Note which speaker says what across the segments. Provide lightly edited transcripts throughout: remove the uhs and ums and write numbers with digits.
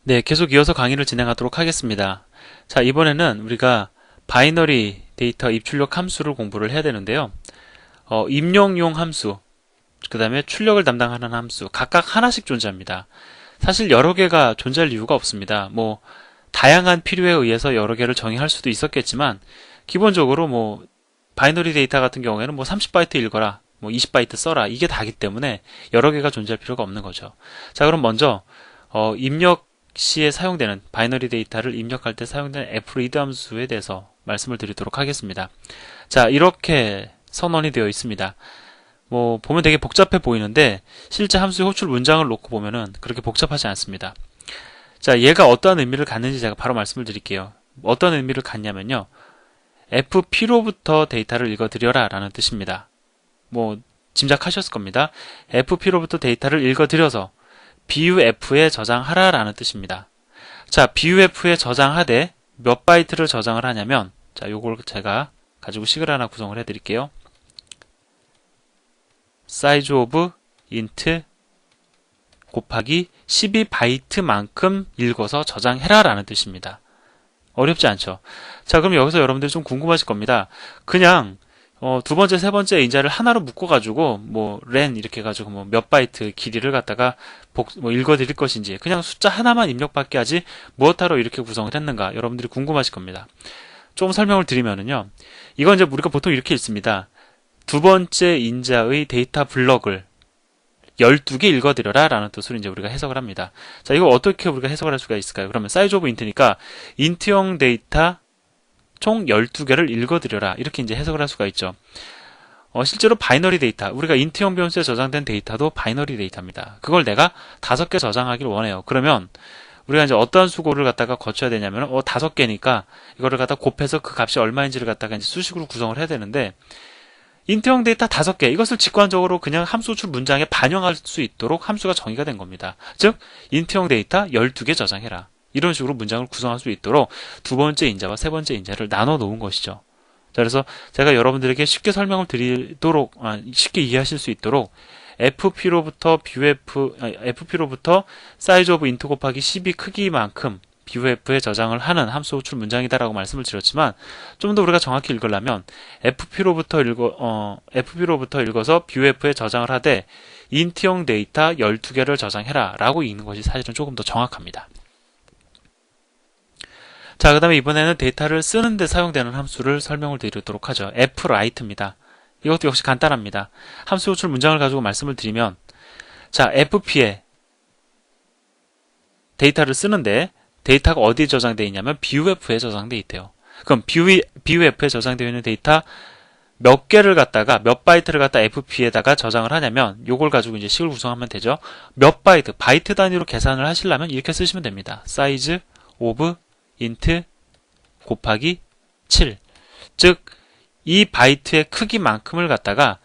Speaker 1: 네, 계속 이어서 강의를 진행하도록 하겠습니다. 자, 이번에는 우리가 바이너리 데이터 입출력 함수를 공부를 해야 되는데요. 입력용 함수, 그 다음에 출력을 담당하는 함수, 각각 하나씩 존재합니다. 사실 여러 개가 존재할 이유가 없습니다. 다양한 필요에 의해서 여러 개를 정의할 수도 있었겠지만, 기본적으로 바이너리 데이터 같은 경우에는 30바이트 읽어라, 20바이트 써라, 이게 다기 때문에 여러 개가 존재할 필요가 없는 거죠. 자, 그럼 먼저, 입력 시에 사용되는 바이너리 데이터를 입력할 때 사용되는 fread 함수에 대해서 말씀을 드리도록 하겠습니다. 자, 이렇게 선언이 되어 있습니다. 보면 되게 복잡해 보이는데 실제 함수의 호출 문장을 놓고 보면은 그렇게 복잡하지 않습니다. 자, 얘가 어떠한 의미를 갖는지 제가 바로 말씀을 드릴게요. 어떤 의미를 갖냐면요, fp로부터 데이터를 읽어드려라 라는 뜻입니다. 짐작하셨을 겁니다. fp로부터 데이터를 읽어드려서 buf에 저장하라 라는 뜻입니다. 자, buf에 저장하되 몇 바이트를 저장을 하냐면, 자, 요걸 제가 가지고 식을 하나 구성을 해 드릴게요. size of int 곱하기 12바이트만큼 읽어서 저장해라 라는 뜻입니다. 어렵지 않죠? 자, 그럼 여기서 여러분들이 좀 궁금하실 겁니다. 그냥 두 번째, 세 번째 인자를 하나로 묶어가지고, len 이렇게 해가지고 몇 바이트 길이를 갖다가 읽어드릴 것인지, 그냥 숫자 하나만 입력받게 하지, 무엇하러 이렇게 구성을 했는가, 여러분들이 궁금하실 겁니다. 좀 설명을 드리면은요, 이건 이제 우리가 보통 이렇게 읽습니다. 두 번째 인자의 데이터 블럭을 12개 읽어드려라 라는 뜻으로 이제 우리가 해석을 합니다. 자, 이거 어떻게 우리가 해석을 할 수가 있을까요? 그러면 size of int니까, int형 데이터 총 12개를 읽어드려라, 이렇게 이제 해석을 할 수가 있죠. 실제로 바이너리 데이터, 우리가 인트형 변수에 저장된 데이터도 바이너리 데이터입니다. 그걸 내가 5개 저장하기를 원해요. 그러면 우리가 이제 어떠한 수고를 갖다가 거쳐야 되냐면, 5개니까 이거를 갖다 곱해서 그 값이 얼마인지를 갖다가 이제 수식으로 구성을 해야 되는데, 인트형 데이터 5개, 이것을 직관적으로 그냥 함수 호출 문장에 반영할 수 있도록 함수가 정의가 된 겁니다. 즉, 인트형 데이터 12개 저장해라, 이런 식으로 문장을 구성할 수 있도록 두 번째 인자와 세 번째 인자를 나눠 놓은 것이죠. 자, 그래서 제가 여러분들에게 쉽게 설명을 드리도록, 쉽게 이해하실 수 있도록 fp로부터 size of int 곱하기 12 크기만큼 buf에 저장을 하는 함수 호출 문장이다라고 말씀을 드렸지만, 좀 더 우리가 정확히 읽으려면 fp로부터 읽어서 buf에 저장을 하되 int형 데이터 12개를 저장해라 라고 읽는 것이 사실은 조금 더 정확합니다. 자, 그 다음에 이번에는 데이터를 쓰는데 사용되는 함수를 설명을 드리도록 하죠. fwrite입니다. 이것도 역시 간단합니다. 함수 호출 문장을 가지고 말씀을 드리면, 자, fp에 데이터를 쓰는데 데이터가 어디에 저장되어 있냐면 buf에 저장되어 있대요. 그럼 buf에 저장되어 있는 데이터 몇 개를 갖다가, 몇 바이트를 갖다 fp에다가 저장을 하냐면, 요걸 가지고 이제 식을 구성하면 되죠. 몇 바이트, 바이트 단위로 계산을 하시려면 이렇게 쓰시면 됩니다. size of int 곱하기 7. 즉, 이 바이트의 크기만큼을 갖다가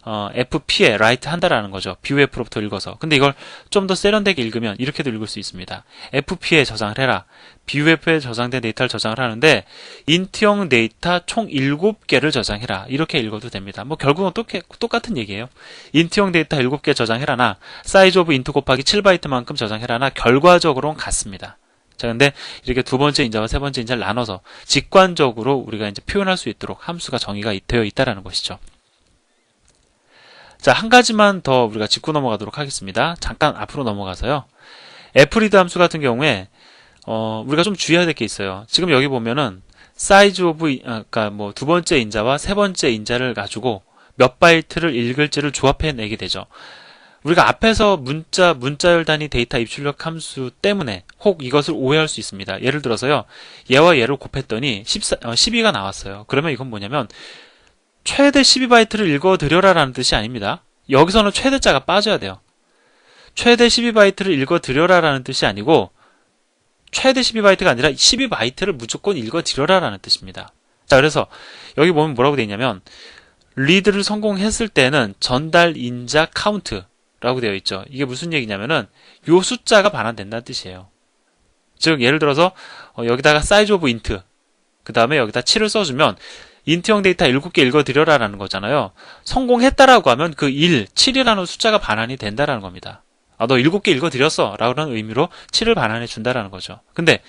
Speaker 1: fp에 write 한다라는 거죠. buf로부터 읽어서. 근데 이걸 좀 더 세련되게 읽으면 이렇게도 읽을 수 있습니다. fp에 저장을 해라. buf에 저장된 데이터를 저장을 하는데 int형 데이터 총 7개를 저장해라. 이렇게 읽어도 됩니다. 결국은 똑같은 얘기예요. int형 데이터 7개 저장해라나 size of int 곱하기 7바이트만큼 저장해라나 결과적으로는 같습니다. 자, 근데 이렇게 두 번째 인자와 세 번째 인자를 나눠서 직관적으로 우리가 이제 표현할 수 있도록 함수가 정의가 되어 있다라는 것이죠. 자, 한 가지만 더 우리가 짚고 넘어가도록 하겠습니다. 잠깐 앞으로 넘어가서요. fread 함수 같은 경우에 우리가 좀 주의해야 될 게 있어요. 지금 여기 보면은 size of, 그러니까 두 번째 인자와 세 번째 인자를 가지고 몇 바이트를 읽을지를 조합해 내게 되죠. 우리가 앞에서 문자열 단위 데이터 입출력 함수 때문에 혹 이것을 오해할 수 있습니다. 예를 들어서요, 얘와 얘를 곱했더니 12가 나왔어요. 그러면 이건 뭐냐면 최대 12바이트를 읽어드려라 라는 뜻이 아닙니다. 여기서는 최대자가 빠져야 돼요. 최대 12바이트를 읽어드려라 라는 뜻이 아니고, 최대 12바이트가 아니라 12바이트를 무조건 읽어드려라 라는 뜻입니다. 자, 그래서 여기 보면 뭐라고 되어 있냐면, read를 성공했을 때는 전달 인자 카운트 라고 되어 있죠. 이게 무슨 얘기냐면은 요 숫자가 반환된다는 뜻이에요. 즉, 예를 들어서 여기다가 size of int, 그 다음에 여기다 7을 써주면 인트형 데이터 7개 읽어드려라 라는 거잖아요. 성공했다라고 하면 그 7이라는 숫자가 반환이 된다라는 겁니다. 아, 너 7개 읽어드렸어 라는 의미로 7을 반환해 준다라는 거죠. 근데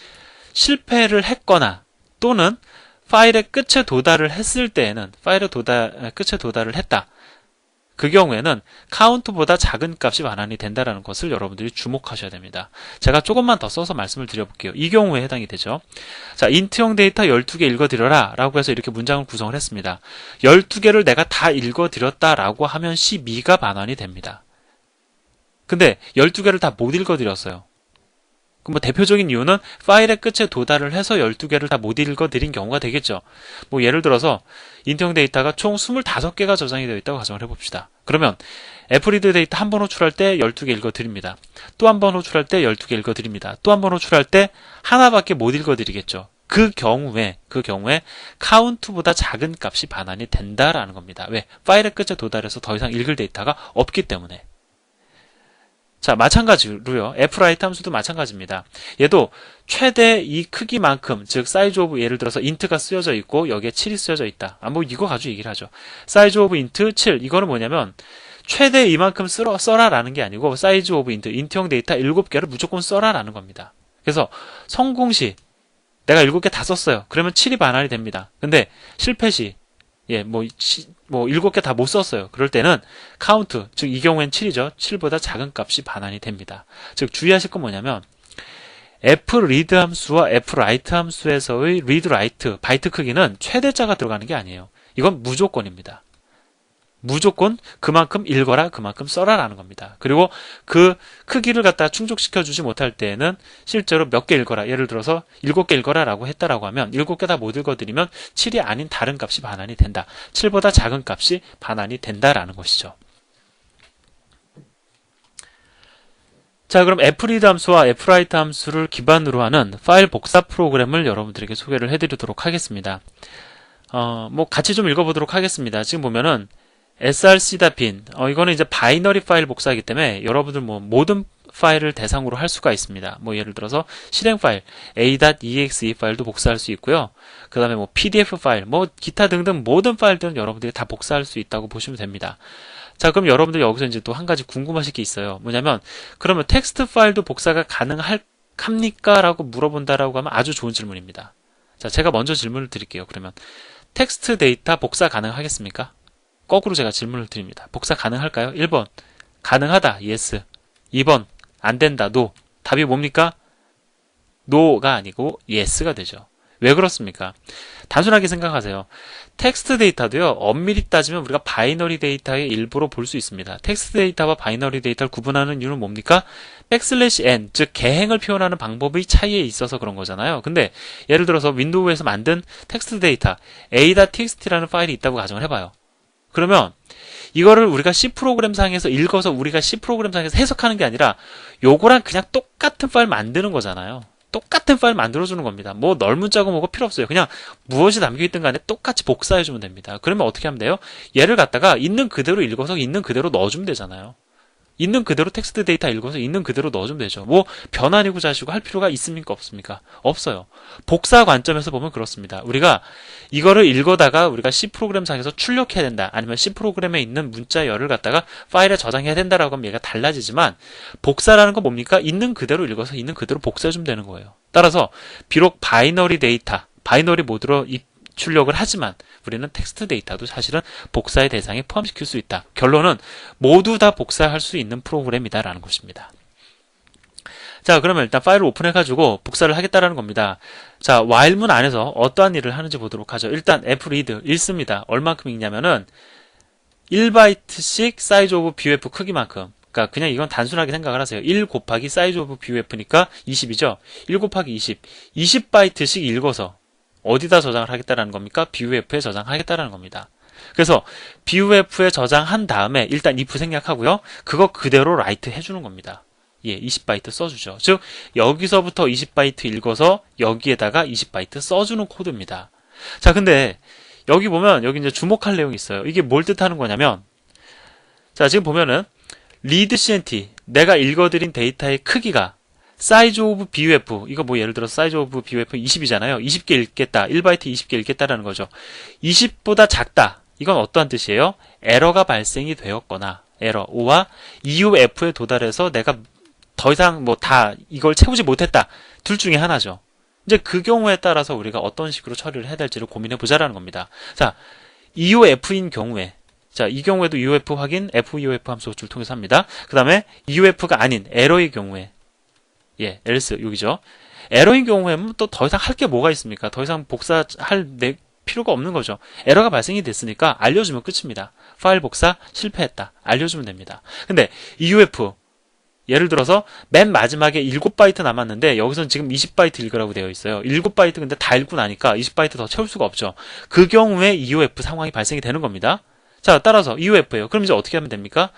Speaker 1: 실패를 했거나 또는 파일의 끝에 도달을 했을 때에는 끝에 도달을 했다. 그 경우에는 카운트보다 작은 값이 반환이 된다는 것을 여러분들이 주목하셔야 됩니다. 제가 조금만 더 써서 말씀을 드려볼게요. 이 경우에 해당이 되죠. 자, 인트형 데이터 12개 읽어드려라 라고 해서 이렇게 문장을 구성을 했습니다. 12개를 내가 다 읽어드렸다 라고 하면 12가 반환이 됩니다. 근데 12개를 다 못 읽어드렸어요. 그럼 뭐 대표적인 이유는 파일의 끝에 도달을 해서 12개를 다 못 읽어드린 경우가 되겠죠. 뭐 예를 들어서 인트형 데이터가 총 25개가 저장이 되어 있다고 가정을 해봅시다. 그러면 애플리드 데이터 한 번 호출할 때 12개 읽어드립니다. 또 한 번 호출할 때 12개 읽어드립니다. 또 한 번 호출할 때 하나밖에 못 읽어드리겠죠. 그 경우에 카운트보다 작은 값이 반환이 된다라는 겁니다. 왜? 파일의 끝에 도달해서 더 이상 읽을 데이터가 없기 때문에. 자, 마찬가지로요. fwrite 함수도 마찬가지입니다. 얘도 최대 이 크기만큼, 즉 사이즈 오브 예를 들어서 int가 쓰여져 있고 여기에 7이 쓰여져 있다. 뭐 이거 가지고 얘기를 하죠. 사이즈 오브 int 7. 이거는 뭐냐면 최대 이만큼 써라라는 게 아니고 사이즈 오브 int형 데이터 7개를 무조건 써라라는 겁니다. 그래서 성공 시 내가 7개 다 썼어요. 그러면 7이 반환이 됩니다. 근데 실패 시 7개 다 못 썼어요. 그럴 때는 카운트, 즉 이 경우엔 7이죠. 7보다 작은 값이 반환이 됩니다. 즉 주의하실 건 뭐냐면 fread 함수와 fwrite 함수에서의 read, write, 바이트 크기는 최대자가 들어가는 게 아니에요. 이건 무조건입니다. 무조건 그만큼 읽어라, 그만큼 써라 라는 겁니다. 그리고 그 크기를 갖다 충족시켜주지 못할 때에는 실제로 몇 개 읽어라, 예를 들어서 7개 읽어라 라고 했다라고 하면 7개 다 못 읽어드리면 7이 아닌 다른 값이 반환이 된다. 7보다 작은 값이 반환이 된다라는 것이죠. 자, 그럼 fread 함수와 fwrite 함수를 기반으로 하는 파일 복사 프로그램을 여러분들에게 소개를 해드리도록 하겠습니다. 뭐 같이 좀 읽어보도록 하겠습니다. 지금 보면은 src-bin 이거는 이제 바이너리 파일 복사이기 때문에 여러분들 뭐 모든 파일을 대상으로 할 수가 있습니다. 뭐 예를 들어서 실행 파일 a.exe 파일도 복사할 수 있고요. 그 다음에 뭐 pdf 파일, 뭐 기타 등등 모든 파일들은 여러분들이 다 복사할 수 있다고 보시면 됩니다. 자, 그럼 여러분들 여기서 이제 또 한 가지 궁금하실 게 있어요. 뭐냐면 그러면 텍스트 파일도 복사가 가능합니까? 라고 물어본다라고 하면 아주 좋은 질문입니다. 자, 제가 먼저 질문을 드릴게요. 그러면 텍스트 데이터 복사 가능하겠습니까? 거꾸로 제가 질문을 드립니다. 복사 가능할까요? 1번 가능하다, yes. 2번 안 된다, no. 답이 뭡니까? no가 아니고 yes가 되죠. 왜 그렇습니까? 단순하게 생각하세요. 텍스트 데이터도요, 엄밀히 따지면 우리가 바이너리 데이터의 일부로 볼 수 있습니다. 텍스트 데이터와 바이너리 데이터를 구분하는 이유는 뭡니까? \n, 즉 개행을 표현하는 방법의 차이에 있어서 그런 거잖아요. 근데 예를 들어서 윈도우에서 만든 텍스트 데이터 a.txt라는 파일이 있다고 가정을 해봐요. 그러면 이거를 우리가 C 프로그램 상에서 읽어서 우리가 C 프로그램 상에서 해석하는 게 아니라 요거랑 그냥 똑같은 파일 만드는 거잖아요. 똑같은 파일 만들어주는 겁니다. 뭐 넓은 짜고 뭐가 필요 없어요. 그냥 무엇이 담겨있든 간에 똑같이 복사해주면 됩니다. 그러면 어떻게 하면 돼요? 얘를 갖다가 있는 그대로 읽어서 있는 그대로 넣어주면 되잖아요. 있는 그대로 텍스트 데이터 읽어서 있는 그대로 넣어주면 되죠. 뭐 변환이고 자시고 할 필요가 있습니까? 없습니까? 없어요. 복사 관점에서 보면 그렇습니다. 우리가 이거를 읽어다가 우리가 C 프로그램 상에서 출력해야 된다. 아니면 C 프로그램에 있는 문자열을 갖다가 파일에 저장해야 된다라고 하면 얘가 달라지지만 복사라는 건 뭡니까? 있는 그대로 읽어서 있는 그대로 복사해주면 되는 거예요. 따라서 비록 바이너리 데이터, 바이너리 모드로 출력을 하지만 우리는 텍스트 데이터도 사실은 복사의 대상에 포함시킬 수 있다. 결론은 모두 다 복사할 수 있는 프로그램이다라는 것입니다. 자, 그러면 일단 파일을 오픈해가지고 복사를 하겠다라는 겁니다. 자, while문 안에서 어떠한 일을 하는지 보도록 하죠. 일단 fread 읽습니다. 얼만큼 읽냐면은 1바이트씩 사이즈 오브 buf 크기만큼. 그러니까 그냥 이건 단순하게 생각을 하세요. 1 곱하기 사이즈 오브 buf니까 20이죠. 1 곱하기 20. 20바이트씩 읽어서 어디다 저장을 하겠다라는 겁니까? buf에 저장하겠다라는 겁니다. 그래서 buf에 저장한 다음에 일단 if 생략하고요. 그거 그대로 write 해주는 겁니다. 예, 20바이트 써주죠. 즉 여기서부터 20바이트 읽어서 여기에다가 20바이트 써주는 코드입니다. 자, 근데 여기 보면 여기 이제 주목할 내용이 있어요. 이게 뭘 뜻하는 거냐면, 자, 지금 보면은 readcnt 내가 읽어드린 데이터의 크기가 사이즈 오브 buf, 이거 뭐 예를 들어 사이즈 오브 buf 20이잖아요. 20개 읽겠다. 1바이트 20개 읽겠다라는 거죠. 20보다 작다. 이건 어떠한 뜻이에요? 에러가 발생이 되었거나 에러 5와 이후 F에 도달해서 내가 더 이상 뭐 다 이걸 채우지 못했다. 둘 중에 하나죠. 이제 그 경우에 따라서 우리가 어떤 식으로 처리를 해야 될지를 고민해 보자라는 겁니다. 자, 이후 F인 경우에 자, 이 경우에도 UF 확인 FUF 함수를 통해서 합니다. 그 다음에 UF가 아닌 에러의 경우에 예, else 여기죠. 에러인 경우에는 또 더 이상 할 게 뭐가 있습니까? 더 이상 복사할 필요가 없는 거죠. 에러가 발생이 됐으니까 알려주면 끝입니다. 파일 복사 실패했다. 알려주면 됩니다. 근데 EUF 예를 들어서 맨 마지막에 7바이트 남았는데 여기서는 지금 20바이트 읽으라고 되어 있어요. 7바이트 근데 다 읽고 나니까 20바이트 더 채울 수가 없죠. 그 경우에 EUF 상황이 발생이 되는 겁니다. 자, 따라서 EUF예요. 그럼 이제 어떻게 하면 됩니까?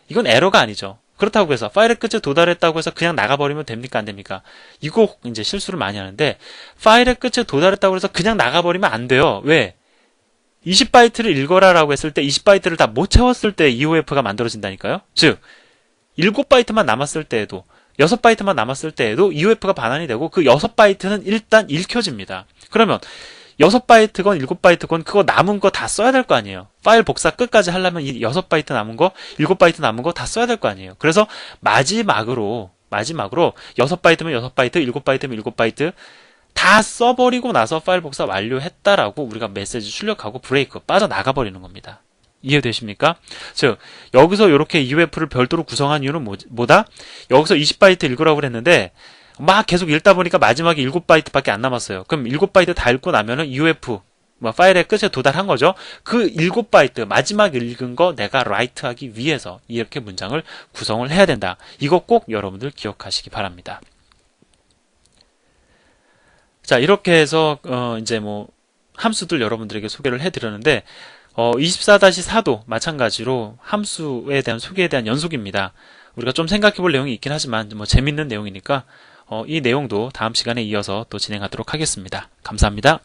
Speaker 1: 이건 에러가 아니죠. 그렇다고 해서 파일의 끝에 도달했다고 해서 그냥 나가버리면 됩니까? 안 됩니까? 이거 이제 실수를 많이 하는데 파일의 끝에 도달했다고 해서 그냥 나가버리면 안 돼요. 왜? 20바이트를 읽어라라고 했을 때 20바이트를 다 못 채웠을 때 EOF가 만들어진다니까요. 즉 7바이트만 남았을 때에도 6바이트만 남았을 때에도 EOF가 반환이 되고 그 6바이트는 일단 읽혀집니다. 그러면 6바이트건 7바이트건 그거 남은 거 다 써야 될 거 아니에요. 파일 복사 끝까지 하려면 이 6바이트 남은 거, 7바이트 남은 거 다 써야 될 거 아니에요. 그래서 마지막으로 6바이트면 6바이트, 7바이트면 7바이트 다 써버리고 나서 파일 복사 완료했다라고 우리가 메시지 출력하고 브레이크 빠져나가 버리는 겁니다. 이해되십니까? 즉 여기서 이렇게 EUF를 별도로 구성한 이유는 뭐다? 여기서 20바이트 읽으라고 했는데 막 계속 읽다 보니까 마지막에 7바이트밖에 안 남았어요. 그럼 7바이트 다 읽고 나면은 EUF 파일의 끝에 도달한 거죠. 그 7바이트 마지막 읽은 거 내가 라이트하기 위해서 이렇게 문장을 구성을 해야 된다. 이거 꼭 여러분들 기억하시기 바랍니다. 자, 이렇게 해서 이제 뭐 함수들 여러분들에게 소개를 해드렸는데 24-4도 마찬가지로 함수에 대한 소개에 대한 연속입니다. 우리가 좀 생각해 볼 내용이 있긴 하지만 뭐 재밌는 내용이니까 이 내용도 다음 시간에 이어서 또 진행하도록 하겠습니다. 감사합니다.